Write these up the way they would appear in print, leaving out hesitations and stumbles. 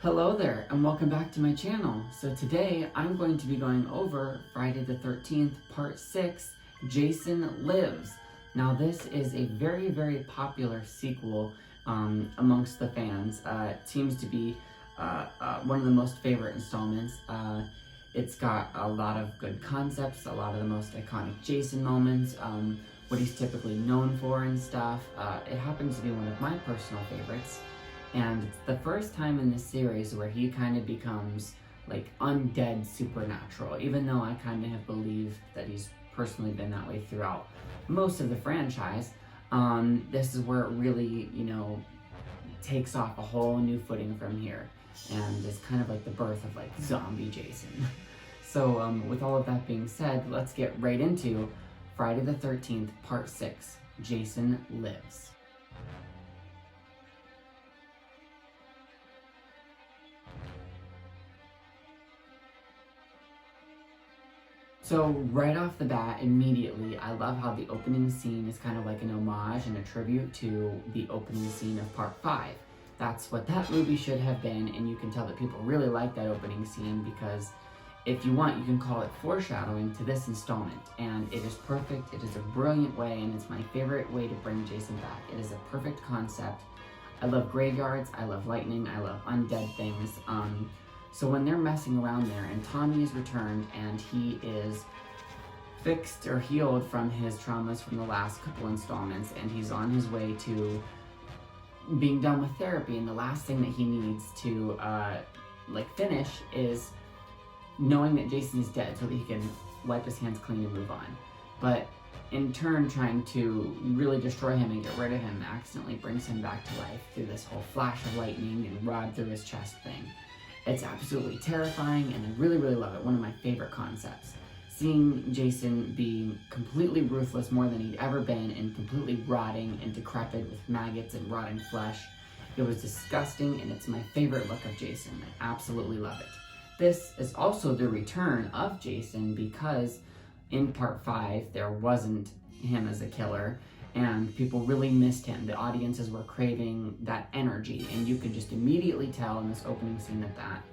Hello there and welcome back to my channel. So today I'm going to be going over Friday the 13th part 6, Jason Lives. Now this is a very popular sequel amongst the fans. It seems to be one of the most favorite installments. It's got a lot of good concepts, a lot of the most iconic Jason moments, what he's typically known for and stuff. It happens to be one of my personal favorites. And it's the first time in this series where he kind of becomes like undead supernatural, even though I kind of have believed that he's personally been that way throughout most of the franchise. This is where it really, takes off a whole new footing from here, and is kind of like the birth of like zombie Jason. So with all of that being said, let's get right into Friday the 13th, part 6, Jason Lives. So right off the bat, immediately, I love how the opening scene is kind of like an homage and a tribute to the opening scene of part 5. That's what that movie should have been, and you can tell that people really like that opening scene because if you want, you can call it foreshadowing to this installment, and it is perfect. It is a brilliant way, and it's my favorite way to bring Jason back. It is a perfect concept. I love graveyards, I love lightning, I love undead things. So when they're messing around there and Tommy is returned and he is fixed or healed from his traumas from the last couple installments, and he's on his way to being done with therapy, and the last thing that he needs to finish is knowing that Jason is dead so that he can wipe his hands clean and move on. But in turn, trying to really destroy him and get rid of him accidentally brings him back to life through this whole flash of lightning and rod through his chest thing. It's absolutely terrifying, and I really love it. One of my favorite concepts. Seeing Jason being completely ruthless more than he'd ever been, and completely rotting and decrepit with maggots and rotting flesh. It was disgusting, and it's my favorite look of Jason. I absolutely love it. This is also the return of Jason because in part 5 there wasn't him as a killer, and people really missed him. The audiences were craving that energy, and you could just immediately tell in this opening scene that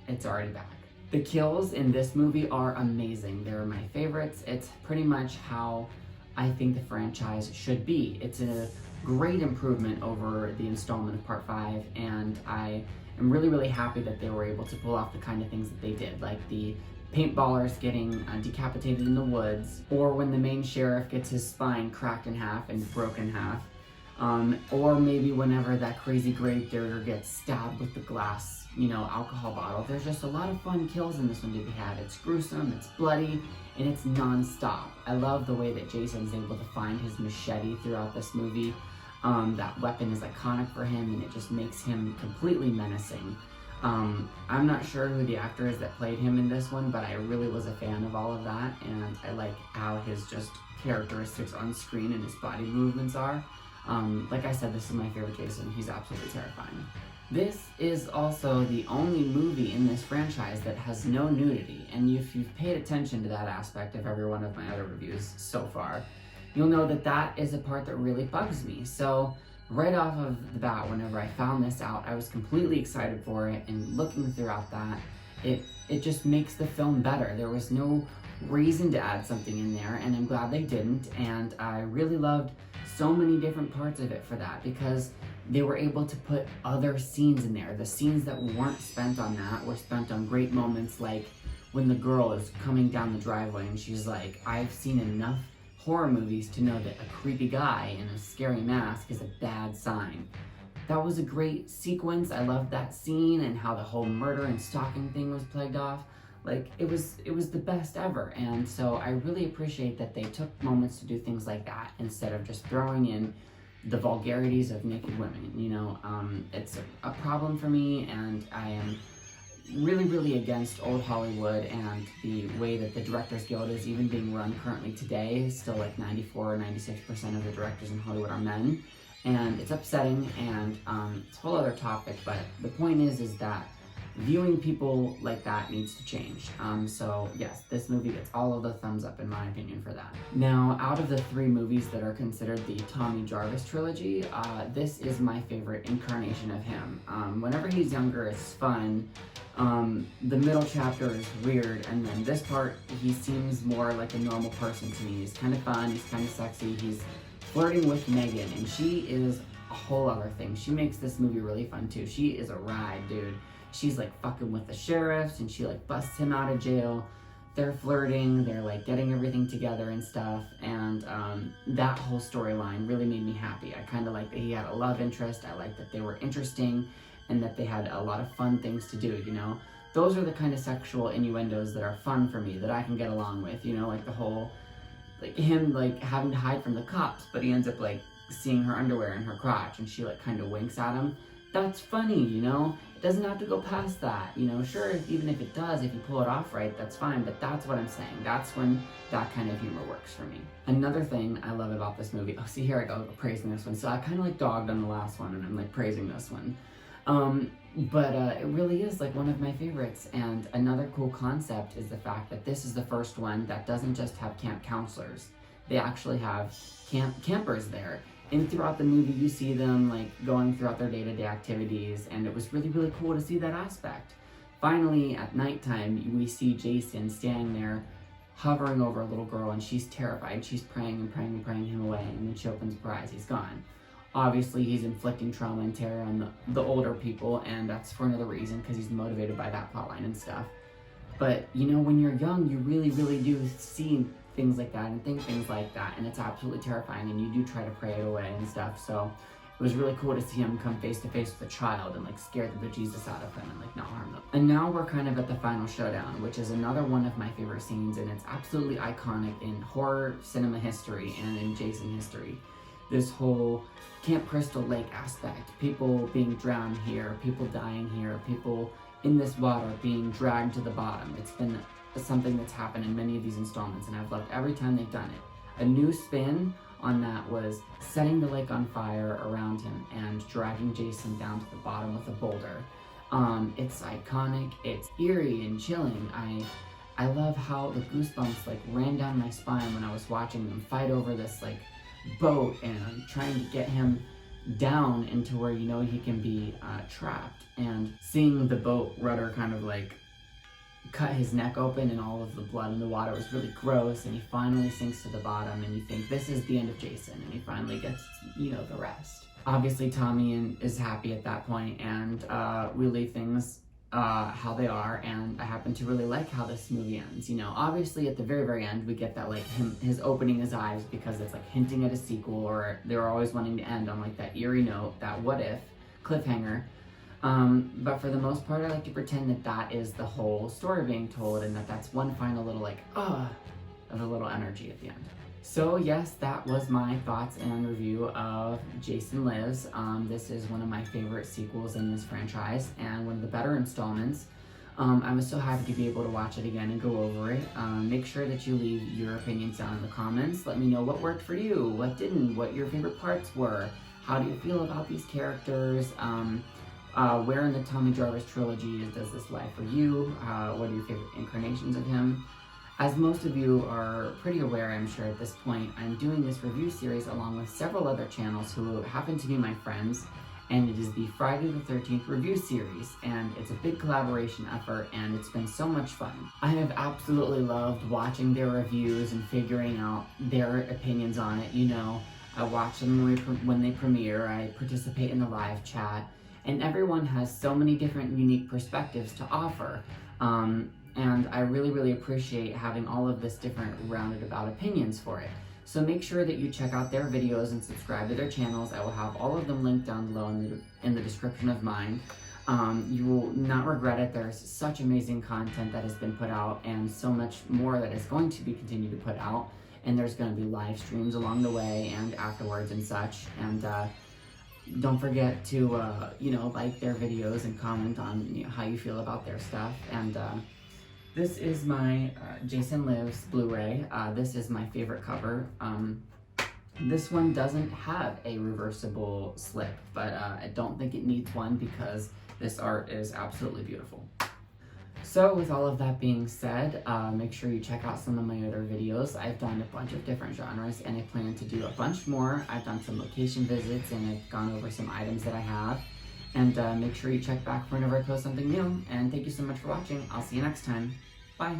it's already back. The kills in this movie are amazing. They're my favorites. It's pretty much how I think the franchise should be. It's a great improvement over the installment of part 5, and I am really happy that they were able to pull off the kind of things that they did, like the paintballers getting decapitated in the woods, or when the main sheriff gets his spine cracked in half and broken in half, or maybe whenever that crazy gravedigger gets stabbed with the glass, alcohol bottle. There's just a lot of fun kills in this one to be had. It's gruesome, it's bloody, and it's non-stop. I love the way that Jason's able to find his machete throughout this movie. That weapon is iconic for him, and it just makes him completely menacing. I'm not sure who the actor is that played him in this one, but I really was a fan of all of that, and I like how his just characteristics on screen and his body movements are. Like I said, this is my favorite Jason. He's absolutely terrifying. This is also the only movie in this franchise that has no nudity, and if you've paid attention to that aspect of every one of my other reviews so far, you'll know that that is a part that really bugs me. So right off of the bat, whenever I found this out, I was completely excited for it, and looking throughout that, it just makes the film better. There was no reason to add something in there, and I'm glad they didn't, and I really loved so many different parts of it for that, because they were able to put other scenes in there. The scenes that weren't spent on that were spent on great moments, like when the girl is coming down the driveway and she's like, I've seen enough horror movies to know that a creepy guy in a scary mask is a bad sign. That was a great sequence. I loved that scene and how the whole murder and stalking thing was played off. Like, it was the best ever, and so I really appreciate that they took moments to do things like that instead of just throwing in the vulgarities of naked women. It's a problem for me, and I am really against old Hollywood and the way that the Directors Guild is even being run currently today. Still like 94 or 96% of the directors in Hollywood are men, and it's upsetting, and it's a whole other topic, but the point is that viewing people like that needs to change. So yes, this movie gets all of the thumbs up in my opinion for that. Now, out of the 3 movies that are considered the Tommy Jarvis trilogy, this is my favorite incarnation of him. Whenever he's younger, it's fun. The middle chapter is weird, and then this part, he seems more like a normal person to me. He's kind of fun, he's kind of sexy, he's flirting with Megan, and she is a whole other thing. She makes this movie really fun too. She is a ride, dude. She's like fucking with the sheriffs, and she like busts him out of jail. They're flirting, they're like getting everything together and stuff, and that whole storyline really made me happy. I kind of like that he had a love interest. I like that they were interesting and that they had a lot of fun things to do, you know? Those are the kind of sexual innuendos that are fun for me, that I can get along with, you know? Like the whole, like him like having to hide from the cops, but he ends up like seeing her underwear in her crotch, and she like kind of winks at him. That's funny, you know? It doesn't have to go past that, you know? Sure, even if it does, if you pull it off right, that's fine, but that's what I'm saying. That's when that kind of humor works for me. Another thing I love about this movie, oh, see, here I go praising this one. So I kind of like dogged on the last one, and I'm like praising this one. But it really is like one of my favorites. And another cool concept is the fact that this is the first one that doesn't just have camp counselors. They actually have campers there. And throughout the movie, you see them like going throughout their day-to-day activities, and it was really, really cool to see that aspect. Finally, at nighttime, we see Jason standing there, hovering over a little girl, and she's terrified. She's praying and praying and praying him away, and then she opens her eyes, he's gone. Obviously, he's inflicting trauma and terror on the older people, and that's for another reason, because he's motivated by that plotline and stuff. But, you know, when you're young, you really, really do see things like that and think things like that, and it's absolutely terrifying, and you do try to pray it away and stuff. So it was really cool to see him come face to face with a child and like scare the bejesus out of him and like not harm them. And now we're kind of at the final showdown, which is another one of my favorite scenes, and it's absolutely iconic in horror cinema history and in Jason history. This whole Camp Crystal Lake aspect, people being drowned here, people dying here, people in this water being dragged to the bottom. It's been something that's happened in many of these installments, and I've loved every time they've done it. A new spin on that was setting the lake on fire around him and dragging Jason down to the bottom with a boulder. It's iconic, it's eerie and chilling. I love how the goosebumps like ran down my spine when I was watching them fight over this like boat and trying to get him down into where, you know, he can be trapped, and seeing the boat rudder kind of like cut his neck open and all of the blood in the water was really gross, and he finally sinks to the bottom, and you think this is the end of Jason, and he finally gets, you know, the rest. Obviously Tommy is happy at that point, and we leave things how they are, and I happen to really like how this movie ends. You know, obviously at the very, very end we get that like his opening his eyes, because it's like hinting at a sequel, or they're always wanting to end on like that eerie note, that what if cliffhanger. But for the most part, I like to pretend that that is the whole story being told, and that's one final little like, of a little energy at the end. So yes, that was my thoughts and review of Jason Lives. This is one of my favorite sequels in this franchise, and one of the better installments. I was so happy to be able to watch it again and go over it. Make sure that you leave your opinions down in the comments. Let me know what worked for you, what didn't, what your favorite parts were. How do you feel about these characters? Where in the Tommy Jarvis trilogy does this lie for you? What are your favorite incarnations of him? As most of you are pretty aware, I'm sure at this point, I'm doing this review series along with several other channels who happen to be my friends, and it is the Friday the 13th review series, and it's a big collaboration effort, and it's been so much fun. I have absolutely loved watching their reviews and figuring out their opinions on it. You know, I watch them when they premiere, I participate in the live chat, and everyone has so many different unique perspectives to offer. And I really, really appreciate having all of this different rounded about opinions for it. So make sure that you check out their videos and subscribe to their channels. I will have all of them linked down below in the description of mine. You will not regret it. There's such amazing content that has been put out, and so much more that is going to be continued to put out. And there's going to be live streams along the way and afterwards and such. And don't forget to, you know, like their videos and comment on, you know, how you feel about their stuff. And this is my Jason Lives Blu-ray. This is my favorite cover. This one doesn't have a reversible slip, but I don't think it needs one because this art is absolutely beautiful. So with all of that being said, make sure you check out some of my other videos. I've done a bunch of different genres and I plan to do a bunch more. I've done some location visits and I've gone over some items that I have. And make sure you check back whenever I post something new. And thank you so much for watching. I'll see you next time. Bye.